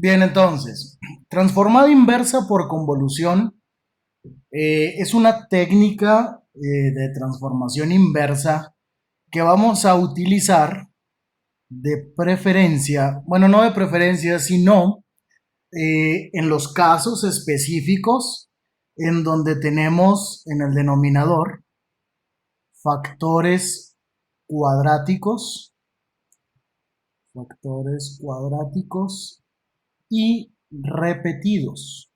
Bien, entonces, transformada inversa por convolución es una técnica de transformación inversa que vamos a utilizar de preferencia, bueno, no de preferencia, sino en los casos específicos en donde tenemos en el denominador factores cuadráticos, factores cuadráticos y repetidos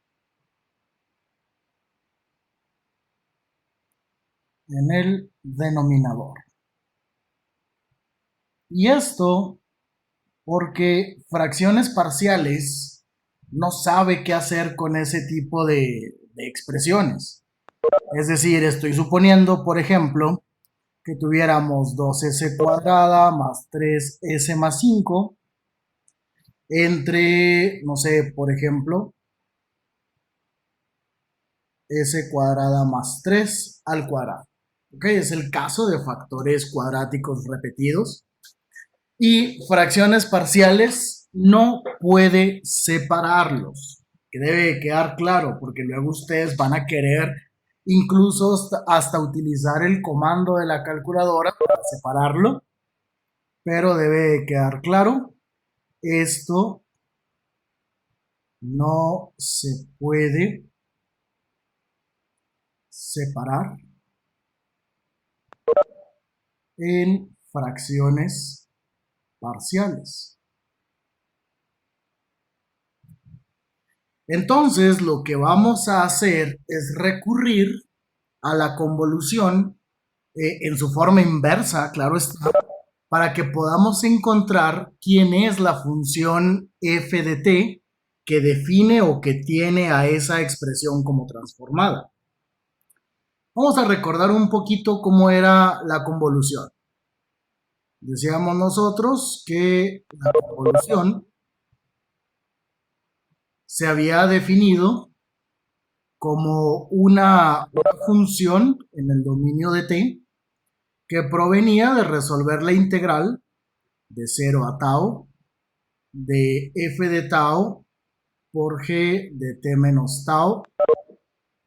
en el denominador. Y esto porque fracciones parciales no sabe qué hacer con ese tipo de expresiones. Es decir, estoy suponiendo, por ejemplo, que tuviéramos 2s cuadrada más 3s más 5 entre, no sé, por ejemplo, s cuadrada más 3 al cuadrado. ¿Ok? Es el caso de factores cuadráticos repetidos. Y fracciones parciales no puede separarlos, que debe quedar claro, porque luego ustedes van a querer incluso hasta utilizar el comando de la calculadora para separarlo, pero debe quedar claro, esto no se puede separar en fracciones parciales. Entonces, lo que vamos a hacer es recurrir a la convolución en su forma inversa, claro está, para que podamos encontrar quién es la función f de t que define o que tiene a esa expresión como transformada. Vamos a recordar un poquito cómo era la convolución. Decíamos nosotros que la convolución se había definido como una función en el dominio de t que provenía de resolver la integral de 0 a tau de f de tau por g de t menos tau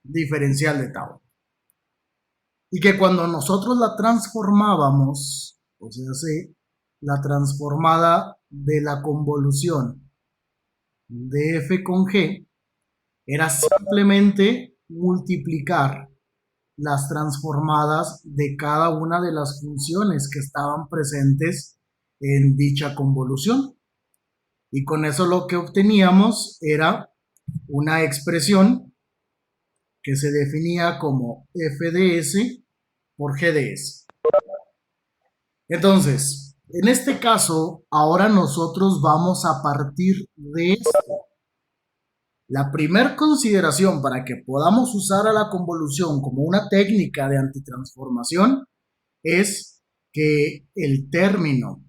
diferencial de tau. Y que cuando nosotros la transformábamos, o sea, la transformada de la convolución de f con g, era simplemente multiplicar las transformadas de cada una de las funciones que estaban presentes en dicha convolución. Y con eso lo que obteníamos era una expresión que se definía como f de s por g de s. Entonces, en este caso, ahora nosotros vamos a partir de esto. La primera consideración para que podamos usar a la convolución como una técnica de antitransformación es que el término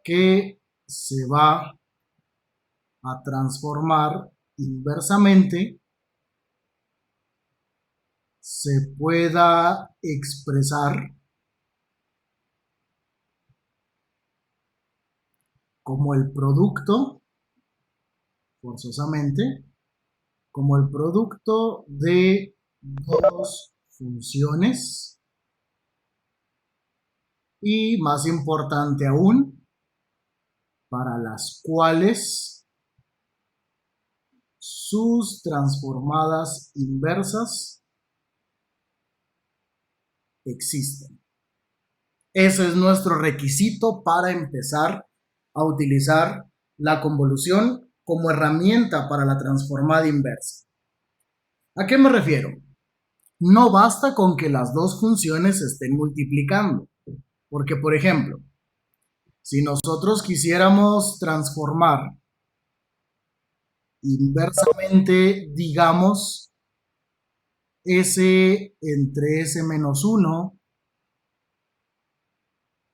que se va a transformar inversamente se pueda expresar como el producto, forzosamente, como el producto de dos funciones y, más importante aún, para las cuales sus transformadas inversas existen. Ese es nuestro requisito para empezar a utilizar la convolución como herramienta para la transformada inversa. ¿A qué me refiero? No basta con que las dos funciones se estén multiplicando, porque por ejemplo, si nosotros quisiéramos transformar inversamente, digamos, s entre s menos 1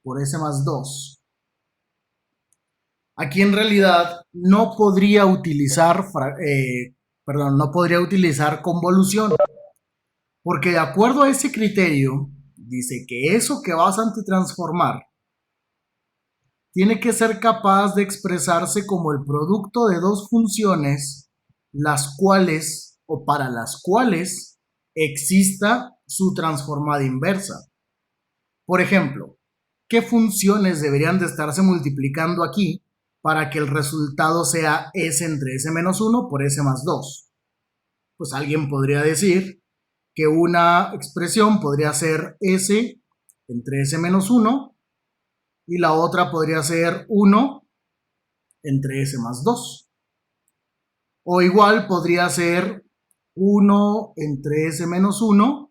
por s más 2, aquí en realidad no podría utilizar, no podría utilizar convolución, porque de acuerdo a ese criterio, dice que eso que vas a antitransformar tiene que ser capaz de expresarse como el producto de dos funciones, las cuales o para las cuales exista su transformada inversa. Por ejemplo, ¿qué funciones deberían de estarse multiplicando aquí para que el resultado sea s entre s menos 1 por s más 2? Pues alguien podría decir que una expresión podría ser s entre s menos 1 y la otra podría ser 1 entre s más 2. O igual podría ser 1 entre s menos 1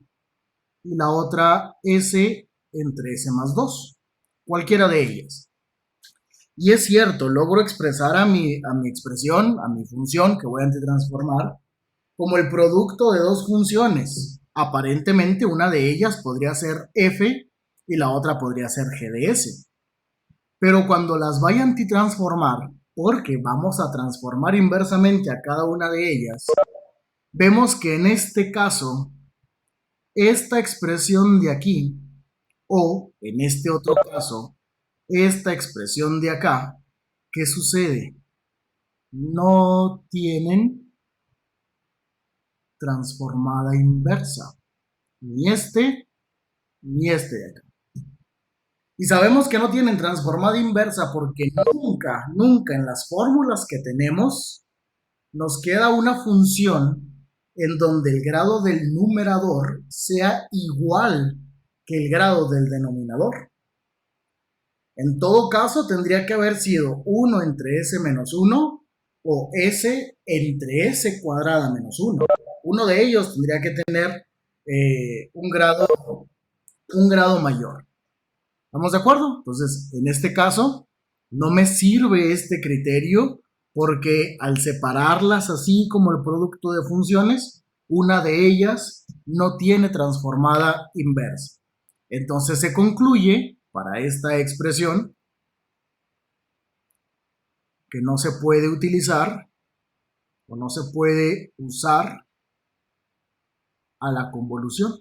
y la otra s entre s más 2. Cualquiera de ellas. Y es cierto, logro expresar a mi expresión, a mi función que voy a antitransformar, como el producto de dos funciones. Aparentemente una de ellas podría ser f y la otra podría ser g de s. Pero cuando las vaya a antitransformar, porque vamos a transformar inversamente a cada una de ellas, vemos que en este caso, esta expresión de aquí, o en este otro caso, esta expresión de acá, ¿qué sucede? No tienen transformada inversa. Ni este de acá. Y sabemos que no tienen transformada inversa porque nunca en las fórmulas que tenemos nos queda una función en donde el grado del numerador sea igual que el grado del denominador. En todo caso, tendría que haber sido 1 entre s menos 1 o s entre s cuadrada menos 1. Uno de ellos tendría que tener un grado mayor. ¿Estamos de acuerdo? Entonces, en este caso, no me sirve este criterio porque al separarlas así como el producto de funciones, una de ellas no tiene transformada inversa. Entonces se concluye para esta expresión que no se puede utilizar o no se puede usar a la convolución.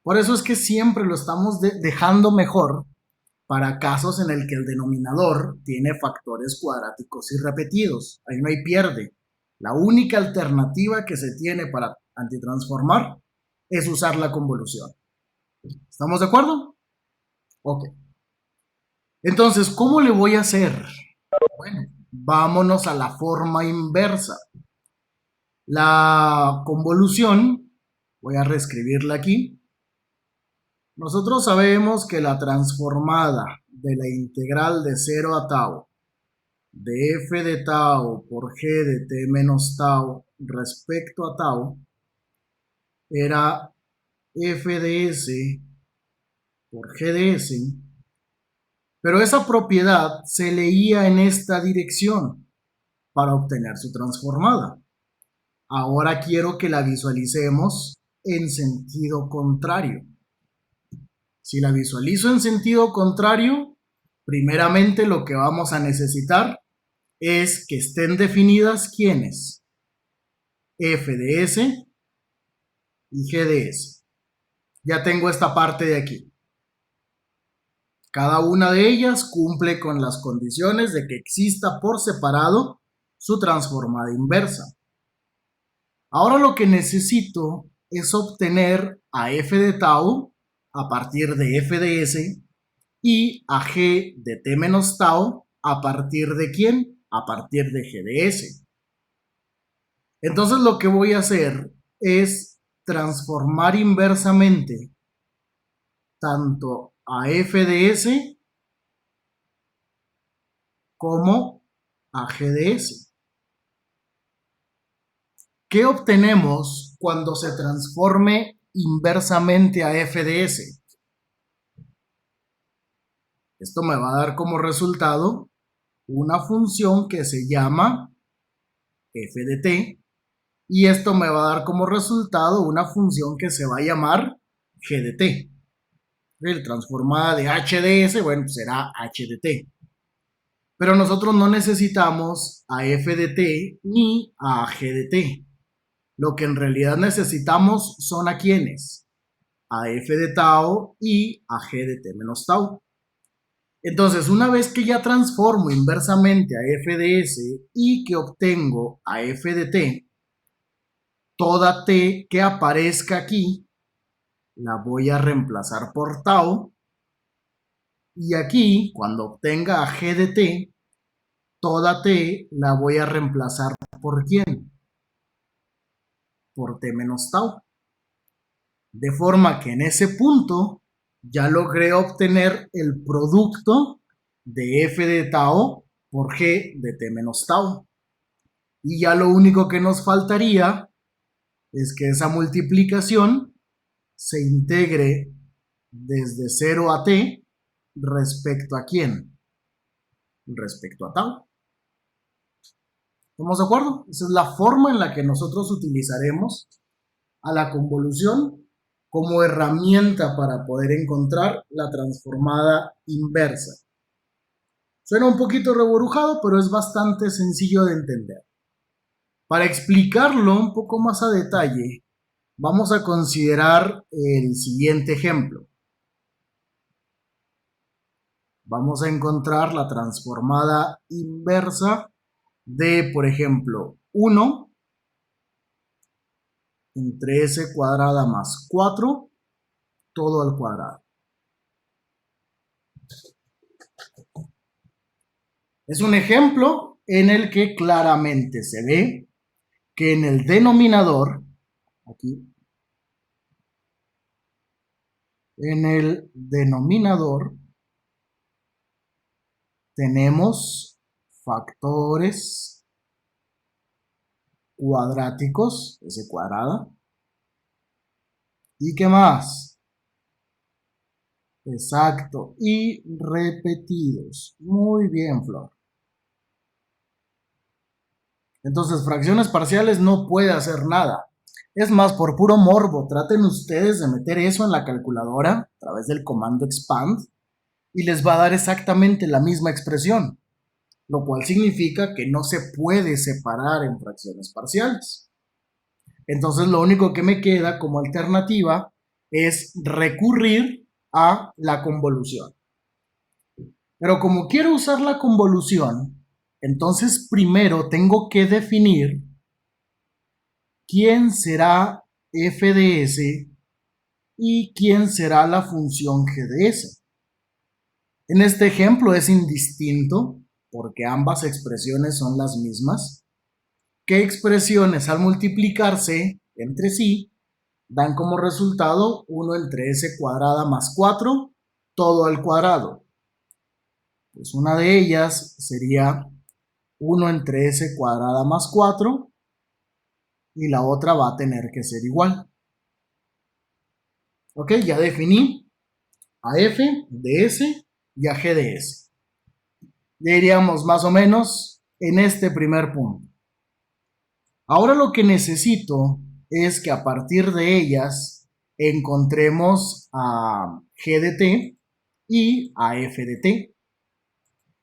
Por eso es que siempre lo estamos dejando mejor para casos en el que el denominador tiene factores cuadráticos y repetidos. Ahí no hay pierde. La única alternativa que se tiene para antitransformar es usar la convolución. ¿Estamos de acuerdo? Ok. Entonces, ¿cómo le voy a hacer? Bueno, vámonos a la forma inversa. La convolución, voy a reescribirla aquí. Nosotros sabemos que la transformada de la integral de 0 a tau de f de tau por g de t menos tau respecto a tau era f de s por g de s, pero esa propiedad se leía en esta dirección para obtener su transformada. Ahora quiero que la visualicemos en sentido contrario. Si la visualizo en sentido contrario, primeramente lo que vamos a necesitar es que estén definidas quiénes, f de s y g de s. Ya tengo esta parte de aquí. Cada una de ellas cumple con las condiciones de que exista por separado su transformada inversa. Ahora lo que necesito es obtener a f de tau a partir de f de s y a g de t menos tau a partir de ¿quién? A partir de g de s. Entonces lo que voy a hacer es transformar inversamente tanto a f de s como a g de s. ¿Qué obtenemos cuando se transforme inversamente a f de s? Esto me va a dar como resultado una función que se llama f de t y esto me va a dar como resultado una función que se va a llamar g de t. El transformada de h de s, bueno, será h de t. Pero nosotros no necesitamos a f de t ni a g de t. Lo que en realidad necesitamos son a quiénes, a f de tau y a g de t menos tau. Entonces, una vez que ya transformo inversamente a f de s y que obtengo a f de t, toda t que aparezca aquí la voy a reemplazar por tau. Y aquí, cuando obtenga a g de t, toda t la voy a reemplazar por ¿quién? Por t menos tau. De forma que en ese punto ya logré obtener el producto de f de tau por g de t menos tau. Y ya lo único que nos faltaría es que esa multiplicación se integre desde 0 a t respecto a quién? Respecto a tau. ¿Estamos de acuerdo? Esa es la forma en la que nosotros utilizaremos a la convolución como herramienta para poder encontrar la transformada inversa. Suena un poquito reborujado, pero es bastante sencillo de entender. Para explicarlo un poco más a detalle, vamos a considerar el siguiente ejemplo. Vamos a encontrar la transformada inversa de, por ejemplo, 1 entre s cuadrada más 4 todo al cuadrado. Es un ejemplo en el que claramente se ve que en el denominador, aquí, en el denominador tenemos factores cuadráticos, s cuadrada, ¿y qué más? Exacto, y repetidos. Muy bien, Flor. Entonces, fracciones parciales no puede hacer nada. Es más, por puro morbo, traten ustedes de meter eso en la calculadora a través del comando expand y les va a dar exactamente la misma expresión, lo cual significa que no se puede separar en fracciones parciales. Entonces, lo único que me queda como alternativa es recurrir a la convolución. Pero como quiero usar la convolución, entonces primero tengo que definir quién será f de s y quién será la función g de s. En este ejemplo es indistinto porque ambas expresiones son las mismas. ¿Qué expresiones al multiplicarse entre sí dan como resultado 1 entre s cuadrada más 4 todo al cuadrado? Pues una de ellas sería 1 entre s cuadrada más 4 y la otra va a tener que ser igual. Ok, ya definí a f de s y a g de s. Ya iríamos más o menos en este primer punto. Ahora lo que necesito es que a partir de ellas encontremos a g de t y a f de t.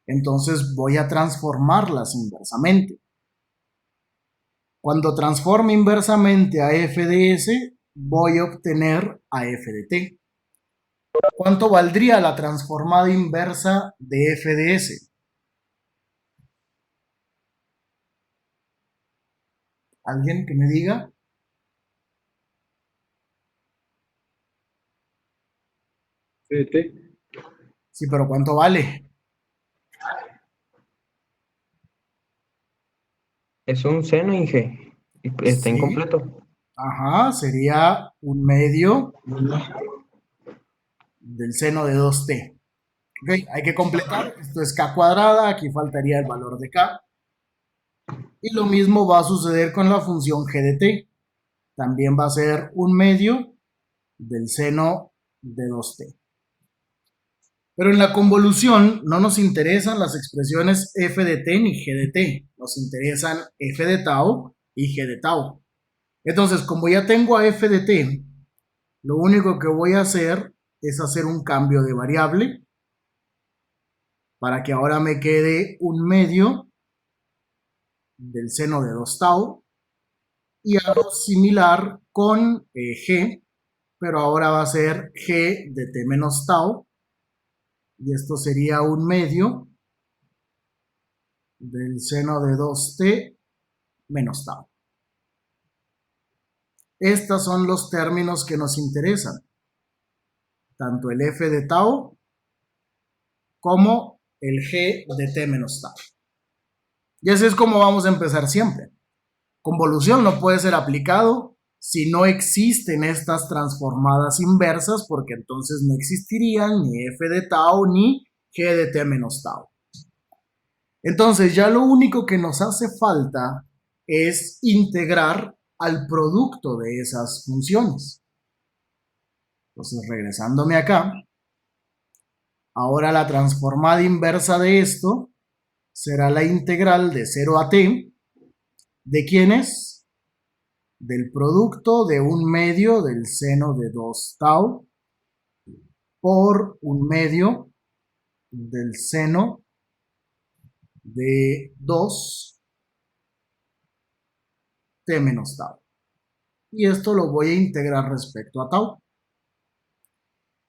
Entonces voy a transformarlas inversamente. Cuando transforme inversamente a f de s, voy a obtener a f de t. ¿Cuánto valdría la transformada inversa de f de s? ¿Alguien que me diga? T. Sí, pero ¿cuánto vale? Es un seno, Inge. Y está Sí, incompleto. ajá, sería un medio del seno de 2t. Ok, hay que completar. Esto es k cuadrada, aquí faltaría el valor de k. Y lo mismo va a suceder con la función g de t. También va a ser un medio del seno de 2t. Pero en la convolución no nos interesan las expresiones f de t ni g de t. Nos interesan f de tau y g de tau. Entonces, como ya tengo a f de t, lo único que voy a hacer es hacer un cambio de variable para que ahora me quede un medio del seno de 2 tau y algo similar con g, pero ahora va a ser g de t menos tau y esto sería un medio del seno de 2t menos tau. Estos son los términos que nos interesan, tanto el f de tau como el g de t menos tau. Y así es como vamos a empezar siempre. Convolución no puede ser aplicado si no existen estas transformadas inversas, porque entonces no existirían ni f de tau ni g de t menos tau. Entonces ya lo único que nos hace falta es integrar al producto de esas funciones. Entonces, regresándome acá, ahora la transformada inversa de esto será la integral de 0 a t. ¿De quién es? Del producto de un medio del seno de 2 tau por un medio del seno de 2 t menos tau. Y esto lo voy a integrar respecto a tau.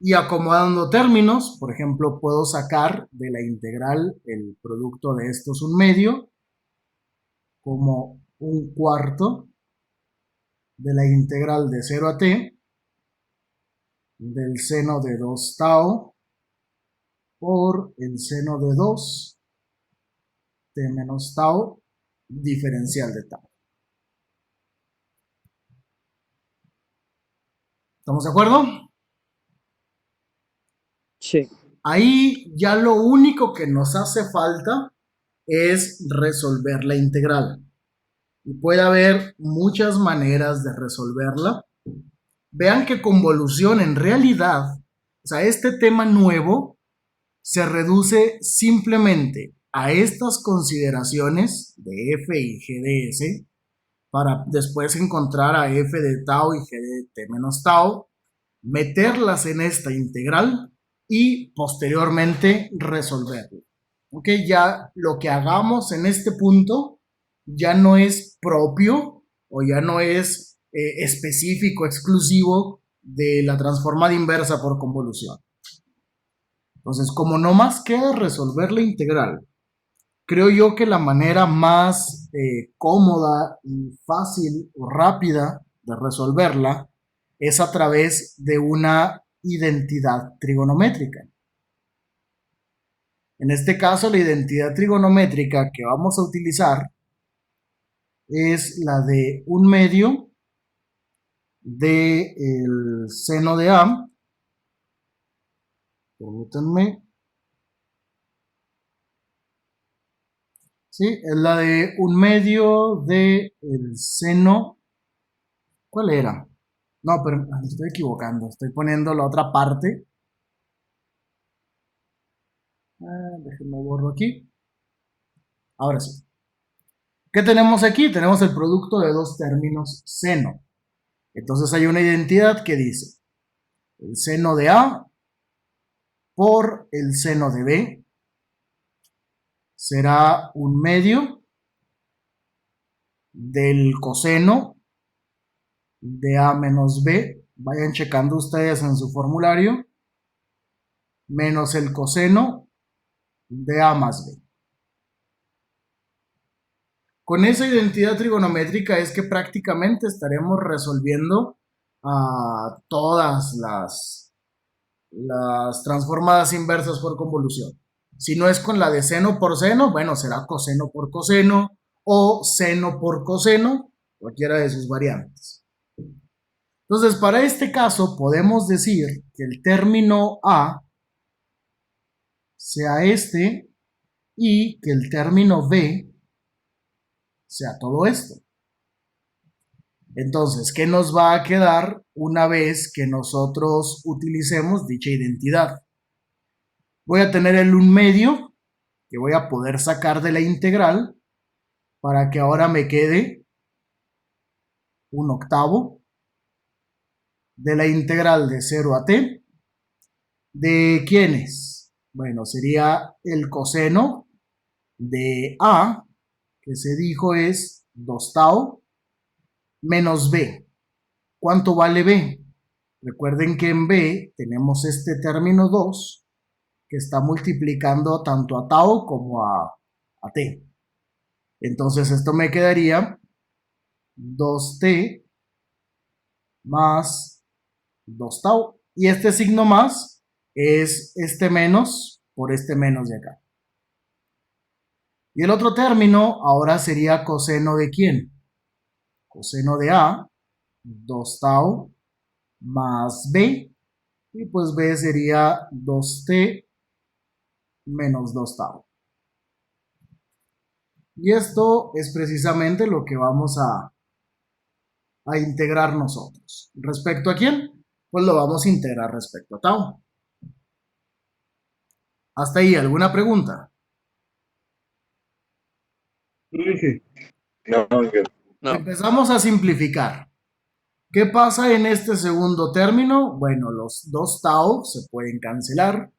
Y acomodando términos, por ejemplo, puedo sacar de la integral el producto de estos un medio como un cuarto de la integral de 0 a t del seno de 2 tau por el seno de 2 t menos tau diferencial de tau. ¿Estamos de acuerdo? Sí. Ahí ya lo único que nos hace falta es resolver la integral. Y puede haber muchas maneras de resolverla. Vean que convolución en realidad, o sea, este tema nuevo se reduce simplemente a estas consideraciones de f y g de s, para después encontrar a f de tau y g de t menos tau, meterlas en esta integral y posteriormente resolverlo. Ok, ya lo que hagamos en este punto ya no es propio o ya no es específico, exclusivo de la transformada inversa por convolución. Entonces, como no más queda resolver la integral, creo yo que la manera más cómoda y fácil o rápida de resolverla es a través de una identidad trigonométrica. En este caso, la identidad trigonométrica que vamos a utilizar es la de un medio del seno de A. Permítanme. Sí, es la de un medio del seno. ¿Cuál era? No, pero me estoy equivocando. Estoy poniendo la otra parte. Déjenme borro aquí. Ahora sí. ¿Qué tenemos aquí? Tenemos el producto de dos términos seno. Entonces hay una identidad que dice el seno de A por el seno de B será un medio del coseno de A menos B. Vayan checando ustedes en su formulario. Menos el coseno de A más B. Con esa identidad trigonométrica es que prácticamente estaremos resolviendo todas las transformadas inversas por convolución. Si no es con la de seno por seno, bueno, será coseno por coseno o seno por coseno, cualquiera de sus variantes. Entonces, para este caso podemos decir que el término A sea este y que el término B sea todo esto. Entonces, ¿qué nos va a quedar una vez que nosotros utilicemos dicha identidad? Voy a tener el un medio que voy a poder sacar de la integral para que ahora me quede un octavo de la integral de 0 a t. ¿De quién es? Bueno, sería el coseno de A, que se dijo es 2 tau, menos B. ¿Cuánto vale B? Recuerden que en B tenemos este término 2 que está multiplicando tanto a tau como a t. Entonces esto me quedaría 2t más 2 tau. Y este signo más es este menos por este menos de acá. Y el otro término ahora sería coseno de ¿quién? Coseno de a, 2 tau más b. Y pues b sería 2t menos 2 tau. Y esto es precisamente lo que vamos a integrar nosotros. ¿Respecto a quién? Pues lo vamos a integrar respecto a tau. Hasta ahí, ¿alguna pregunta? No, No. Empezamos a simplificar. ¿Qué pasa en este segundo término? Bueno, los 2 tau se pueden cancelar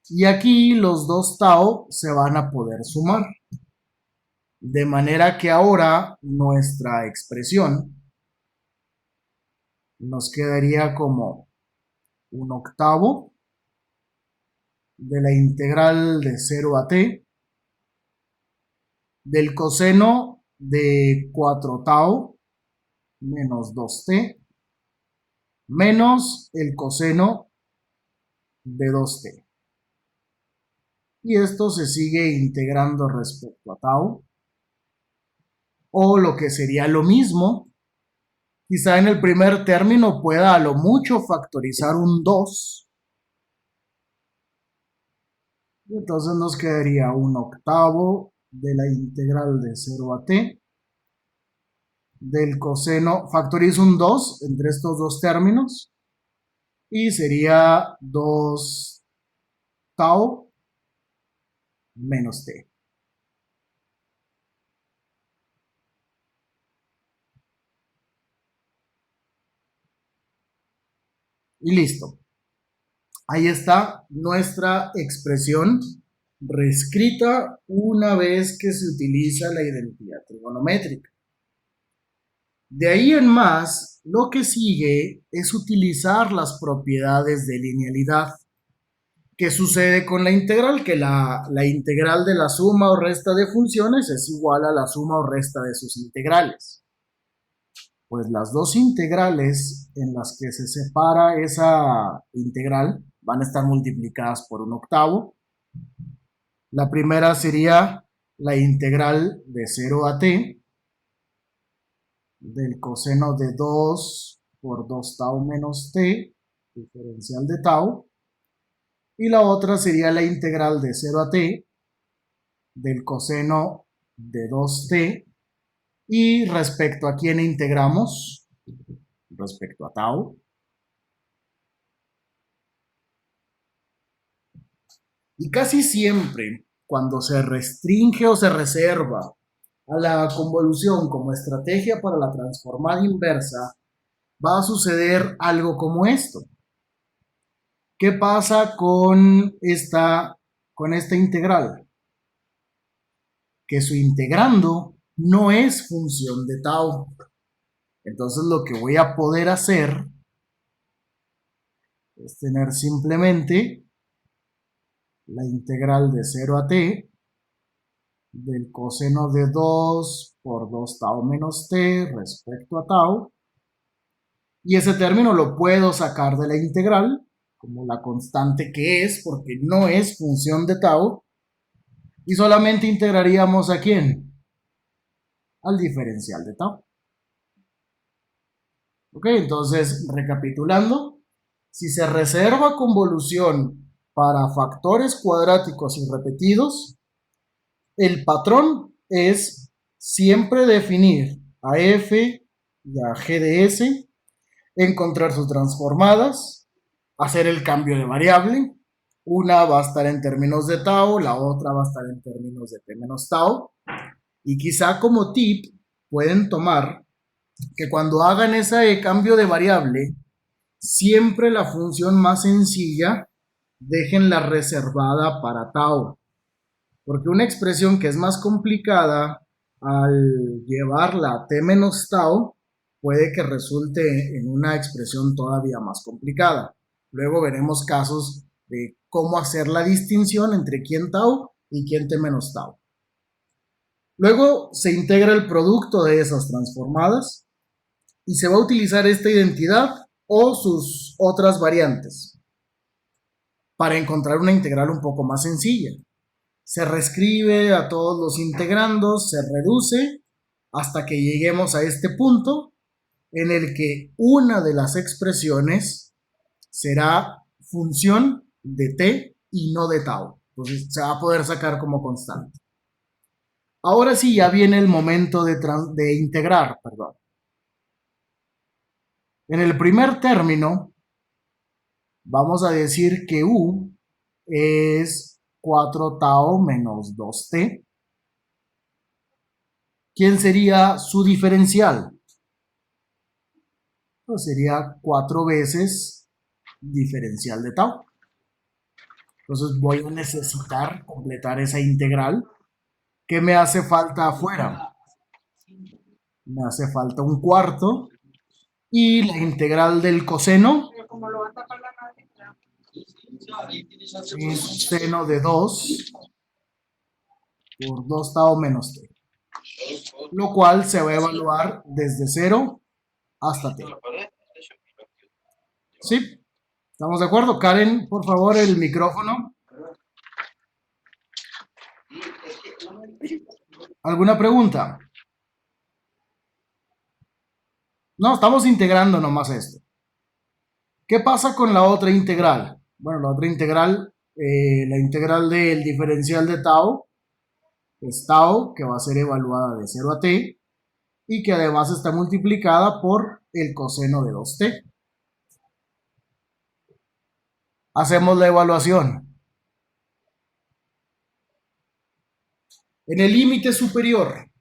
y aquí los 2 tau se van a poder sumar. De manera que ahora nuestra expresión nos quedaría como 1/8 de la integral de 0 a t del coseno de 4 tau menos 2t menos el coseno de 2t. Y esto se sigue integrando respecto a tau. O lo que sería lo mismo, quizá en el primer término pueda a lo mucho factorizar un 2. Y entonces nos quedaría 1/8 de la integral de 0 a t del coseno, factorizo un 2 entre estos dos términos y sería 2 tau menos t. Y listo. Ahí está nuestra expresión reescrita una vez que se utiliza la identidad trigonométrica. De ahí en más, lo que sigue es utilizar las propiedades de linealidad. ¿Qué sucede con la integral? Que la integral de la suma o resta de funciones es igual a la suma o resta de sus integrales. Pues las dos integrales en las que se separa esa integral van a estar multiplicadas por 1/8. La primera sería la integral de 0 a t del coseno de 2 por 2 tau menos t, diferencial de tau. Y la otra sería la integral de 0 a t del coseno de 2t. Y respecto a quién integramos, respecto a tau. Y casi siempre, cuando se restringe o se reserva a la convolución como estrategia para la transformada inversa, va a suceder algo como esto. ¿Qué pasa con esta integral? Que su integrando no es función de tau. Entonces lo que voy a poder hacer es tener simplemente la integral de 0 a t del coseno de 2 por 2 tau menos t respecto a tau. Y ese término lo puedo sacar de la integral como la constante que es, porque no es función de tau. Y solamente integraríamos ¿a quién? Al diferencial de tau. Ok, entonces recapitulando, si se reserva convolución para factores cuadráticos y repetidos, el patrón es siempre definir a f y a g de s, encontrar sus transformadas, hacer el cambio de variable. Una va a estar en términos de tau, la otra va a estar en términos de t menos tau. Y quizá como tip pueden tomar que cuando hagan ese cambio de variable, siempre la función más sencilla déjenla reservada para tau. Porque una expresión que es más complicada, al llevarla a t menos tau, puede que resulte en una expresión todavía más complicada. Luego veremos casos de cómo hacer la distinción entre quién tau y quién t menos tau. Luego se integra el producto de esas transformadas y se va a utilizar esta identidad o sus otras variantes para encontrar una integral un poco más sencilla. Se reescribe a todos los integrandos, se reduce hasta que lleguemos a este punto en el que una de las expresiones será función de t y no de tau. Entonces se va a poder sacar como constante. Ahora sí, ya viene el momento de integrar, perdón. En el primer término, vamos a decir que u es 4 tau menos 2t. ¿Quién sería su diferencial? Pues sería 4 veces diferencial de tau. Entonces voy a necesitar completar esa integral. ¿Qué me hace falta afuera? Me hace falta un cuarto. Y la integral del coseno es seno de 2 por 2 tau menos t. Lo cual se va a evaluar desde 0 hasta t. ¿Sí? ¿Estamos de acuerdo? Karen, por favor, el micrófono. ¿Alguna pregunta? No, estamos integrando nomás esto. ¿Qué pasa con la otra integral? Bueno, la otra integral, la integral del diferencial de tau, es tau, que va a ser evaluada de 0 a t, y que además está multiplicada por el coseno de 2t. Hacemos la evaluación. En el límite superior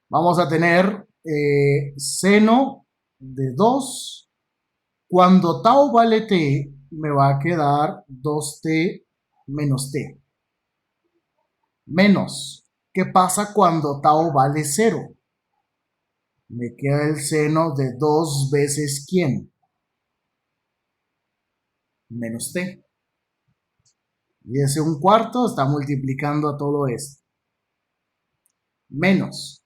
vamos a tener seno de 2. Cuando tau vale t, me va a quedar 2t menos t. Menos. ¿Qué pasa cuando tau vale 0? Me queda el seno de 2 veces ¿quién? Menos t. Y ese un cuarto está multiplicando a todo esto. Menos.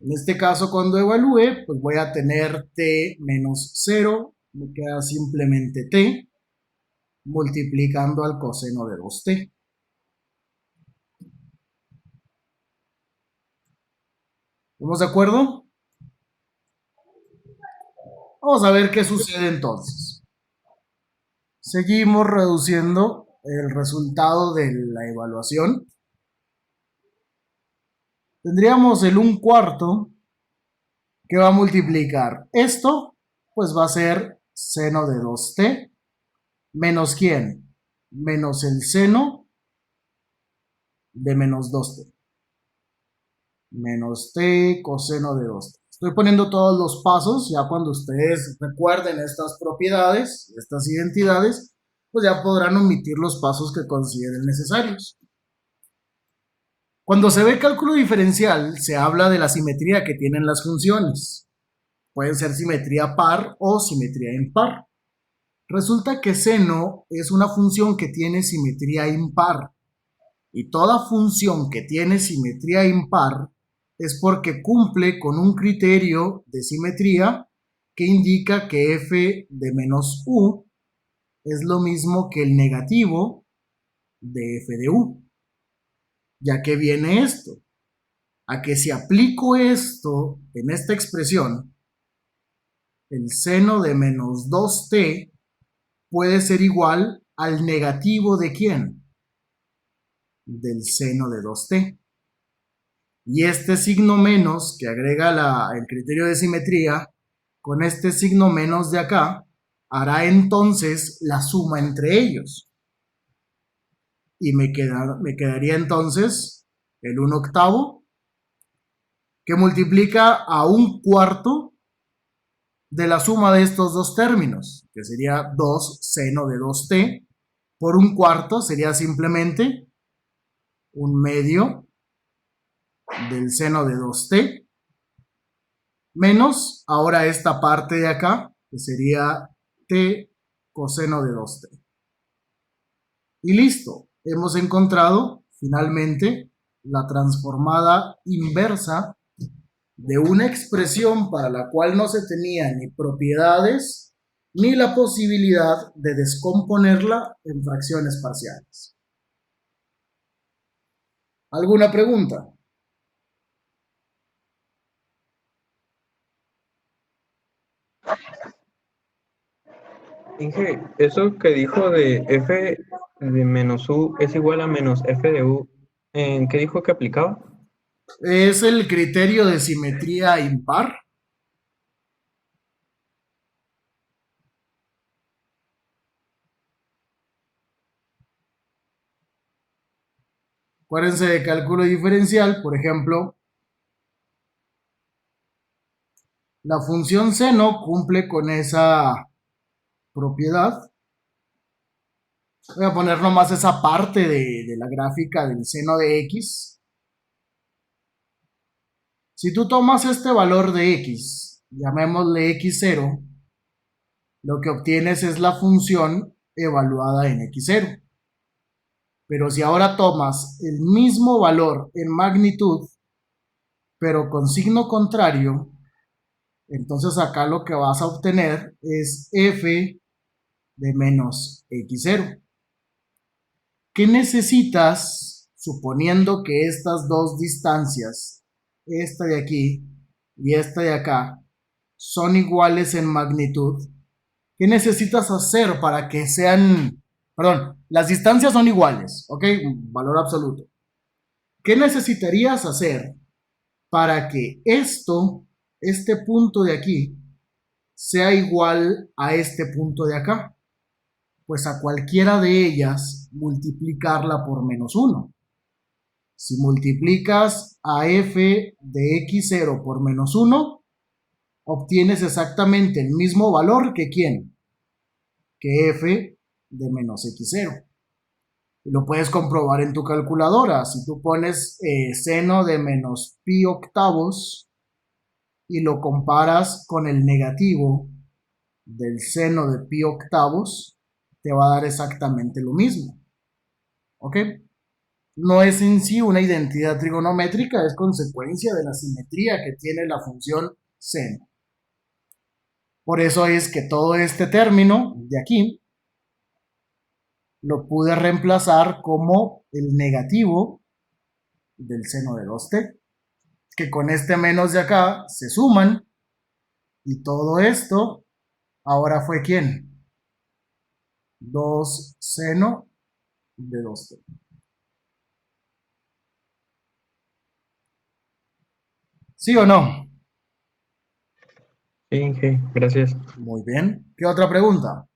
En este caso, cuando evalúe, pues voy a tener t menos 0. Me queda simplemente t multiplicando al coseno de 2t. ¿Estamos de acuerdo? Vamos a ver qué sucede entonces. Seguimos reduciendo el resultado de la evaluación. Tendríamos el 1/4 que va a multiplicar esto, pues va a ser seno de 2t menos ¿quién? Menos el seno de menos 2t. Menos t coseno de 2t. Estoy poniendo todos los pasos, ya cuando ustedes recuerden estas propiedades, estas identidades, pues ya podrán omitir los pasos que consideren necesarios. Cuando se ve cálculo diferencial, se habla de la simetría que tienen las funciones. Pueden ser simetría par o simetría impar. Resulta que seno es una función que tiene simetría impar. Y toda función que tiene simetría impar es porque cumple con un criterio de simetría que indica que f de menos u es lo mismo que el negativo de f de u. ¿Ya que viene esto? A que si aplico esto en esta expresión, el seno de menos 2t puede ser igual al negativo de ¿quién? Del seno de 2t. Y este signo menos que agrega el criterio de simetría, con este signo menos de acá, hará entonces la suma entre ellos. Y me quedaría entonces el 1/8 que multiplica a 1/4 de la suma de estos dos términos, que sería 2 seno de 2t por 1/4 sería simplemente 1/2 del seno de 2t menos ahora esta parte de acá, que sería t coseno de 2t. Y listo, hemos encontrado finalmente la transformada inversa de una expresión para la cual no se tenía ni propiedades ni la posibilidad de descomponerla en fracciones parciales. ¿Alguna pregunta? Inge, eso que dijo de f de menos u es igual a menos f de u, ¿en qué dijo que aplicaba? Es el criterio de simetría impar. Acuérdense de cálculo diferencial, por ejemplo, la función seno cumple con esa propiedad. Voy a poner nomás esa parte de la gráfica del seno de x. Si tú tomas este valor de x, llamémosle x0, lo que obtienes es la función evaluada en x0. Pero si ahora tomas el mismo valor en magnitud, pero con signo contrario, entonces acá lo que vas a obtener es f de menos x0. ¿Qué necesitas, suponiendo que estas dos distancias, esta de aquí y esta de acá, son iguales en magnitud? ¿Qué necesitas hacer para que sean, perdón, las distancias son iguales, ¿ok? Valor absoluto. ¿Qué necesitarías hacer para que esto, este punto de aquí, sea igual a este punto de acá? Pues a cualquiera de ellas multiplicarla por menos 1. Si multiplicas a f de x0 por menos 1, obtienes exactamente el mismo valor que ¿quién? Que f de menos x0. Y lo puedes comprobar en tu calculadora. Si tú pones seno de menos pi octavos y lo comparas con el negativo del seno de pi octavos, te va a dar exactamente lo mismo. ¿Ok? No es en sí una identidad trigonométrica, es consecuencia de la simetría que tiene la función seno. Por eso es que todo este término de aquí lo pude reemplazar como el negativo del seno de 2t, que con este menos de acá se suman y todo esto ahora fue ¿quién? 2 seno de 2t. ¿Sí o no? Sí, Inge, gracias. Muy bien. ¿Qué otra pregunta?